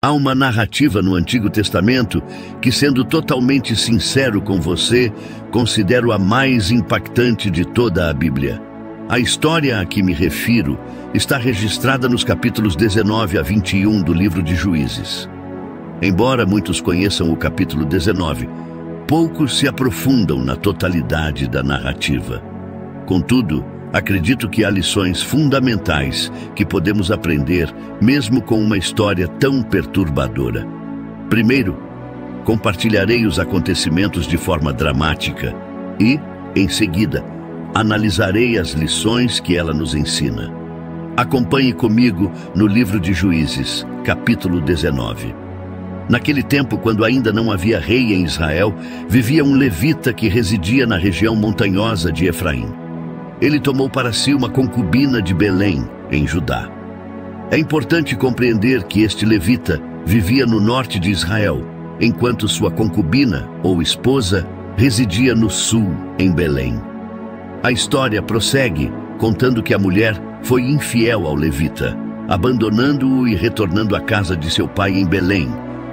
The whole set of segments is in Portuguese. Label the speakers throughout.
Speaker 1: Há uma narrativa no Antigo Testamento que, sendo totalmente sincero com você, considero a mais impactante de toda a Bíblia. A história a que me refiro está registrada nos capítulos 19 a 21 do livro de Juízes. Embora muitos conheçam o capítulo 19, poucos se aprofundam na totalidade da narrativa. Contudo, acredito que há lições fundamentais que podemos aprender mesmo com uma história tão perturbadora. Primeiro, compartilharei os acontecimentos de forma dramática e, em seguida, analisarei as lições que ela nos ensina. Acompanhe comigo no livro de Juízes, capítulo 19. Naquele tempo, quando ainda não havia rei em Israel, vivia um levita que residia na região montanhosa de Efraim. Ele tomou para si uma concubina de Belém, em Judá. É importante compreender que este levita vivia no norte de Israel, enquanto sua concubina, ou esposa, residia no sul, em Belém. A história prossegue, contando que a mulher foi infiel ao levita, abandonando-o e retornando à casa de seu pai em Belém,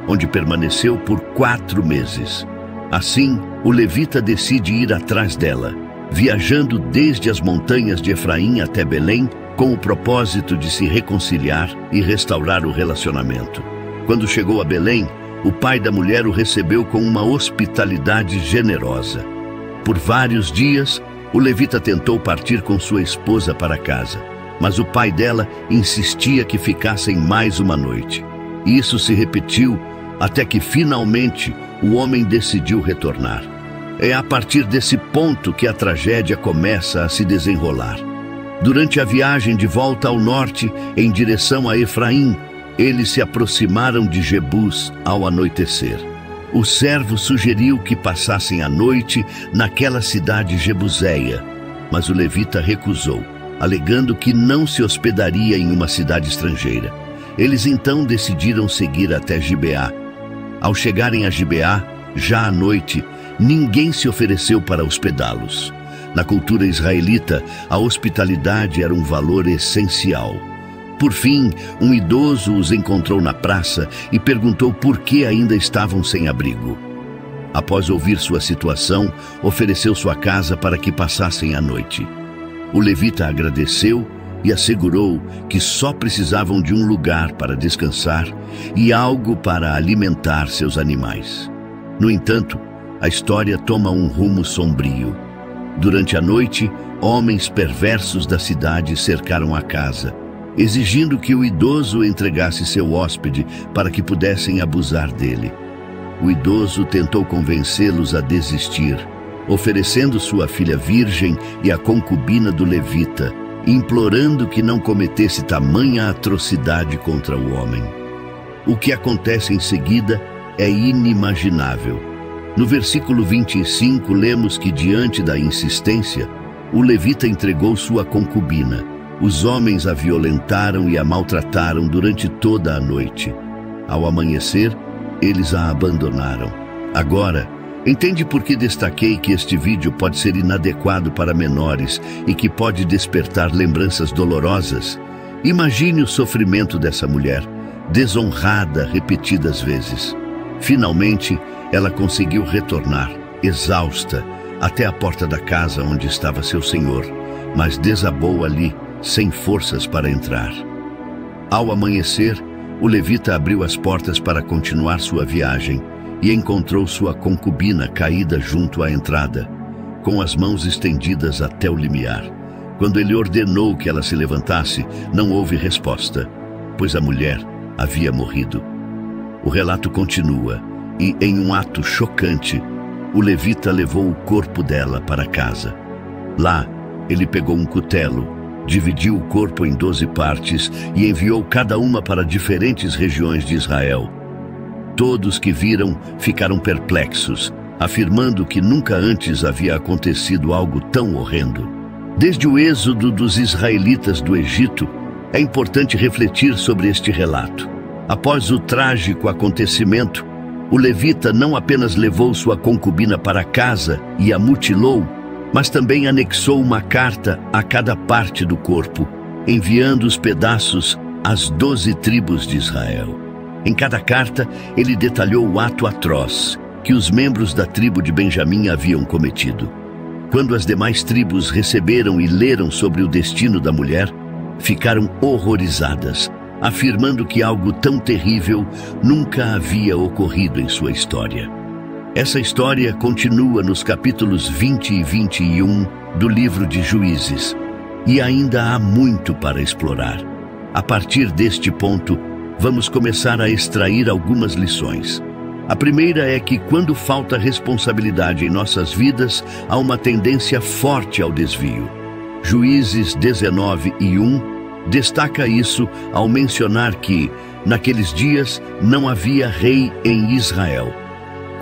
Speaker 1: onde permaneceu por 4 meses. Assim, o levita decide ir atrás dela, viajando desde as montanhas de Efraim até Belém, com o propósito de se reconciliar e restaurar o relacionamento. Quando chegou a Belém, o pai da mulher o recebeu com uma hospitalidade generosa. Por vários dias, o levita tentou partir com sua esposa para casa, mas o pai dela insistia que ficassem mais uma noite. Isso se repetiu até que, finalmente, o homem decidiu retornar. É a partir desse ponto que a tragédia começa a se desenrolar. Durante a viagem de volta ao norte, em direção a Efraim, eles se aproximaram de Jebus ao anoitecer. O servo sugeriu que passassem a noite naquela cidade jebuseia, mas o levita recusou, alegando que não se hospedaria em uma cidade estrangeira. Eles então decidiram seguir até Gibeá. Ao chegarem a Gibeá, já à noite, ninguém se ofereceu para hospedá-los. Na cultura israelita, a hospitalidade era um valor essencial. Por fim, um idoso os encontrou na praça e perguntou por que ainda estavam sem abrigo. Após ouvir sua situação, ofereceu sua casa para que passassem a noite. O levita agradeceu e assegurou que só precisavam de um lugar para descansar e algo para alimentar seus animais. No entanto, a história toma um rumo sombrio. Durante a noite, homens perversos da cidade cercaram a casa, exigindo que o idoso entregasse seu hóspede para que pudessem abusar dele. O idoso tentou convencê-los a desistir, oferecendo sua filha virgem e a concubina do levita, implorando que não cometesse tamanha atrocidade contra o homem. O que acontece em seguida é inimaginável. No versículo 25, lemos que, diante da insistência, o levita entregou sua concubina. Os homens a violentaram e a maltrataram durante toda a noite. Ao amanhecer, eles a abandonaram. Agora, entende por que destaquei que este vídeo pode ser inadequado para menores e que pode despertar lembranças dolorosas? Imagine o sofrimento dessa mulher, desonrada repetidas vezes. Finalmente, ela conseguiu retornar, exausta, até a porta da casa onde estava seu senhor, mas desabou ali, sem forças para entrar. Ao amanhecer, o levita abriu as portas para continuar sua viagem e encontrou sua concubina caída junto à entrada, com as mãos estendidas até o limiar. Quando ele ordenou que ela se levantasse, não houve resposta, pois a mulher havia morrido. O relato continua e, em um ato chocante, o levita levou o corpo dela para casa. Lá, ele pegou um cutelo, dividiu o corpo em 12 partes e enviou cada uma para diferentes regiões de Israel. Todos que viram ficaram perplexos, afirmando que nunca antes havia acontecido algo tão horrendo. Desde o êxodo dos israelitas do Egito, é importante refletir sobre este relato. Após o trágico acontecimento, o levita não apenas levou sua concubina para casa e a mutilou, mas também anexou uma carta a cada parte do corpo, enviando os pedaços às 12 tribos de Israel. Em cada carta, ele detalhou o ato atroz que os membros da tribo de Benjamim haviam cometido. Quando as demais tribos receberam e leram sobre o destino da mulher, ficaram horrorizadas, afirmando que algo tão terrível nunca havia ocorrido em sua história. Essa história continua nos capítulos 20 e 21 do livro de Juízes, e ainda há muito para explorar. A partir deste ponto, vamos começar a extrair algumas lições. A primeira é que, quando falta responsabilidade em nossas vidas, há uma tendência forte ao desvio. Juízes 19:1 destaca isso ao mencionar que, naqueles dias, não havia rei em Israel.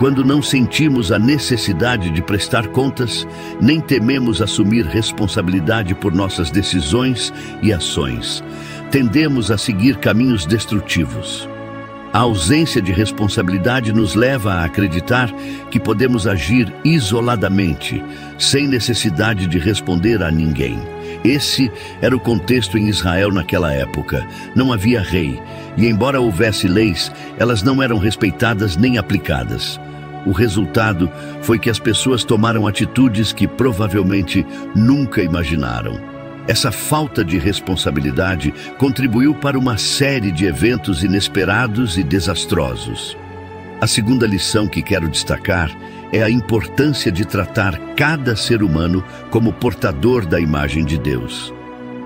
Speaker 1: Quando não sentimos a necessidade de prestar contas, nem tememos assumir responsabilidade por nossas decisões e ações, tendemos a seguir caminhos destrutivos. A ausência de responsabilidade nos leva a acreditar que podemos agir isoladamente, sem necessidade de responder a ninguém. Esse era o contexto em Israel naquela época. Não havia rei, e embora houvesse leis, elas não eram respeitadas nem aplicadas. O resultado foi que as pessoas tomaram atitudes que provavelmente nunca imaginaram. Essa falta de responsabilidade contribuiu para uma série de eventos inesperados e desastrosos. A segunda lição que quero destacar é a importância de tratar cada ser humano como portador da imagem de Deus.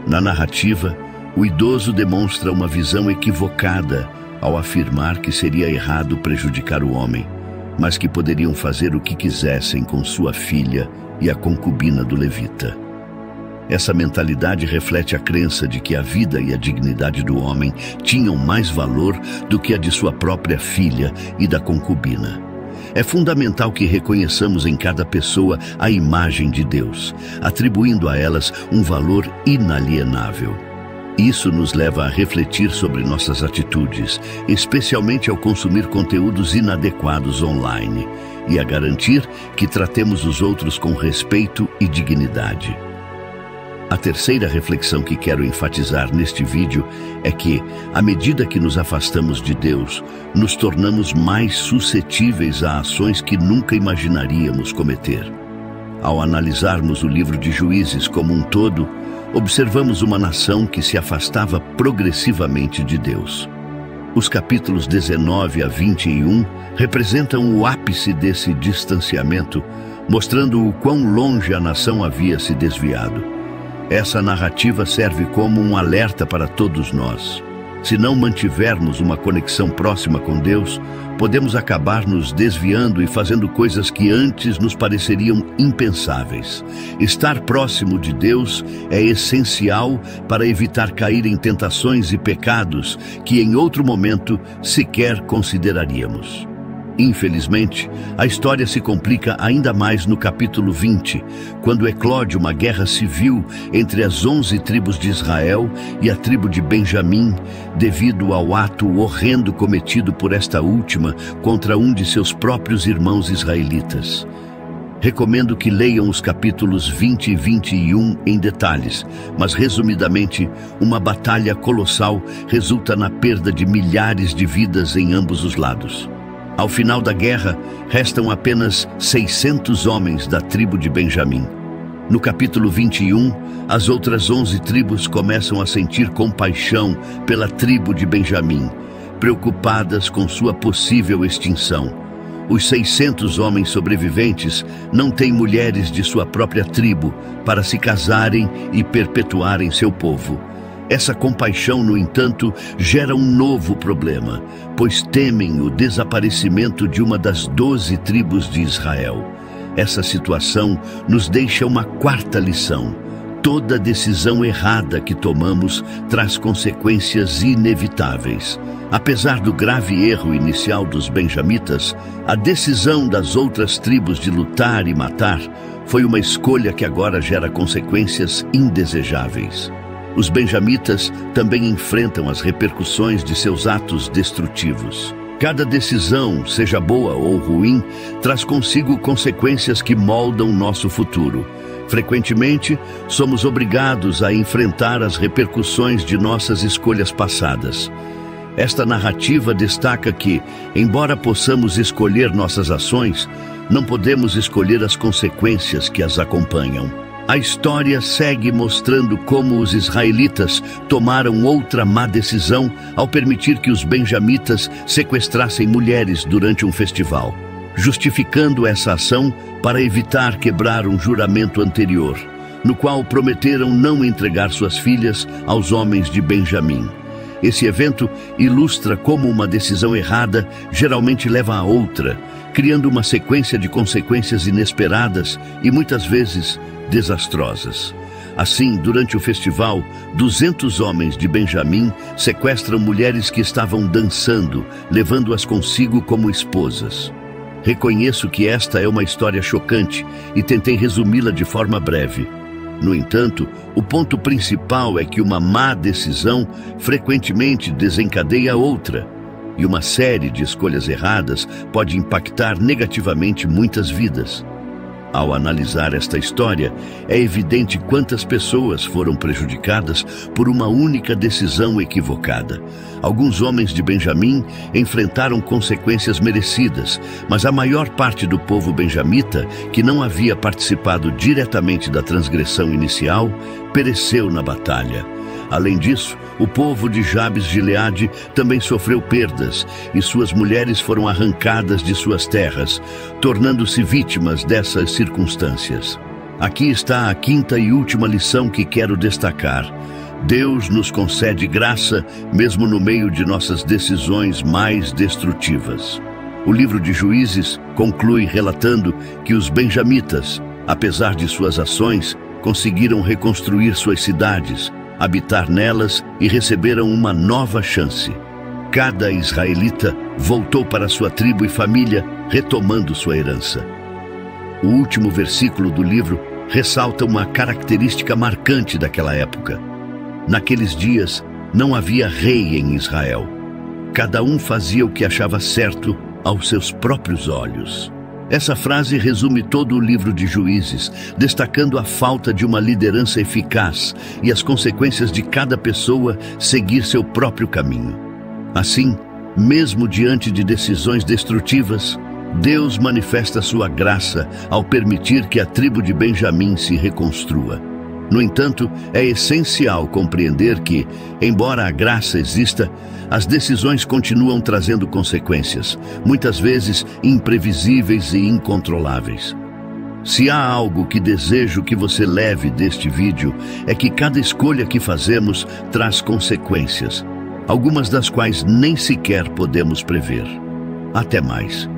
Speaker 1: Na narrativa, o idoso demonstra uma visão equivocada ao afirmar que seria errado prejudicar o homem, mas que poderiam fazer o que quisessem com sua filha e a concubina do levita. Essa mentalidade reflete a crença de que a vida e a dignidade do homem tinham mais valor do que a de sua própria filha e da concubina. É fundamental que reconheçamos em cada pessoa a imagem de Deus, atribuindo a elas um valor inalienável. Isso nos leva a refletir sobre nossas atitudes, especialmente ao consumir conteúdos inadequados online, e a garantir que tratemos os outros com respeito e dignidade. A terceira reflexão que quero enfatizar neste vídeo é que, à medida que nos afastamos de Deus, nos tornamos mais suscetíveis a ações que nunca imaginaríamos cometer. Ao analisarmos o livro de Juízes como um todo, observamos uma nação que se afastava progressivamente de Deus. Os capítulos 19 a 21 representam o ápice desse distanciamento, mostrando o quão longe a nação havia se desviado. Essa narrativa serve como um alerta para todos nós. Se não mantivermos uma conexão próxima com Deus, podemos acabar nos desviando e fazendo coisas que antes nos pareceriam impensáveis. Estar próximo de Deus é essencial para evitar cair em tentações e pecados que em outro momento sequer consideraríamos. Infelizmente, a história se complica ainda mais no capítulo 20, quando eclode uma guerra civil entre as 11 tribos de Israel e a tribo de Benjamim, devido ao ato horrendo cometido por esta última contra um de seus próprios irmãos israelitas. Recomendo que leiam os capítulos 20 e 21 em detalhes, mas resumidamente, uma batalha colossal resulta na perda de milhares de vidas em ambos os lados. Ao final da guerra, restam apenas 600 homens da tribo de Benjamim. No capítulo 21, as outras 11 tribos começam a sentir compaixão pela tribo de Benjamim, preocupadas com sua possível extinção. Os 600 homens sobreviventes não têm mulheres de sua própria tribo para se casarem e perpetuarem seu povo. Essa compaixão, no entanto, gera um novo problema, pois temem o desaparecimento de uma das 12 tribos de Israel. Essa situação nos deixa uma quarta lição. Toda decisão errada que tomamos traz consequências inevitáveis. Apesar do grave erro inicial dos benjamitas, a decisão das outras tribos de lutar e matar foi uma escolha que agora gera consequências indesejáveis. Os benjamitas também enfrentam as repercussões de seus atos destrutivos. Cada decisão, seja boa ou ruim, traz consigo consequências que moldam nosso futuro. Frequentemente, somos obrigados a enfrentar as repercussões de nossas escolhas passadas. Esta narrativa destaca que, embora possamos escolher nossas ações, não podemos escolher as consequências que as acompanham. A história segue mostrando como os israelitas tomaram outra má decisão ao permitir que os benjamitas sequestrassem mulheres durante um festival, justificando essa ação para evitar quebrar um juramento anterior, no qual prometeram não entregar suas filhas aos homens de Benjamim. Esse evento ilustra como uma decisão errada geralmente leva a outra, criando uma sequência de consequências inesperadas e muitas vezes desastrosas. Assim, durante o festival, 200 homens de Benjamim sequestram mulheres que estavam dançando, levando-as consigo como esposas. Reconheço que esta é uma história chocante e tentei resumi-la de forma breve. No entanto, o ponto principal é que uma má decisão frequentemente desencadeia outra, e uma série de escolhas erradas pode impactar negativamente muitas vidas. Ao analisar esta história, é evidente quantas pessoas foram prejudicadas por uma única decisão equivocada. Alguns homens de Benjamim enfrentaram consequências merecidas, mas a maior parte do povo benjamita, que não havia participado diretamente da transgressão inicial, pereceu na batalha. Além disso, o povo de Jabes-Gileade também sofreu perdas e suas mulheres foram arrancadas de suas terras, tornando-se vítimas dessas circunstâncias. Aqui está a quinta e última lição que quero destacar. Deus nos concede graça mesmo no meio de nossas decisões mais destrutivas. O livro de Juízes conclui relatando que os benjamitas, apesar de suas ações, conseguiram reconstruir suas cidades, habitar nelas e receberam uma nova chance. Cada israelita voltou para sua tribo e família, retomando sua herança. O último versículo do livro ressalta uma característica marcante daquela época. Naqueles dias, não havia rei em Israel. Cada um fazia o que achava certo aos seus próprios olhos. Essa frase resume todo o livro de Juízes, destacando a falta de uma liderança eficaz e as consequências de cada pessoa seguir seu próprio caminho. Assim, mesmo diante de decisões destrutivas, Deus manifesta sua graça ao permitir que a tribo de Benjamim se reconstrua. No entanto, é essencial compreender que, embora a graça exista, as decisões continuam trazendo consequências, muitas vezes imprevisíveis e incontroláveis. Se há algo que desejo que você leve deste vídeo, é que cada escolha que fazemos traz consequências, algumas das quais nem sequer podemos prever. Até mais.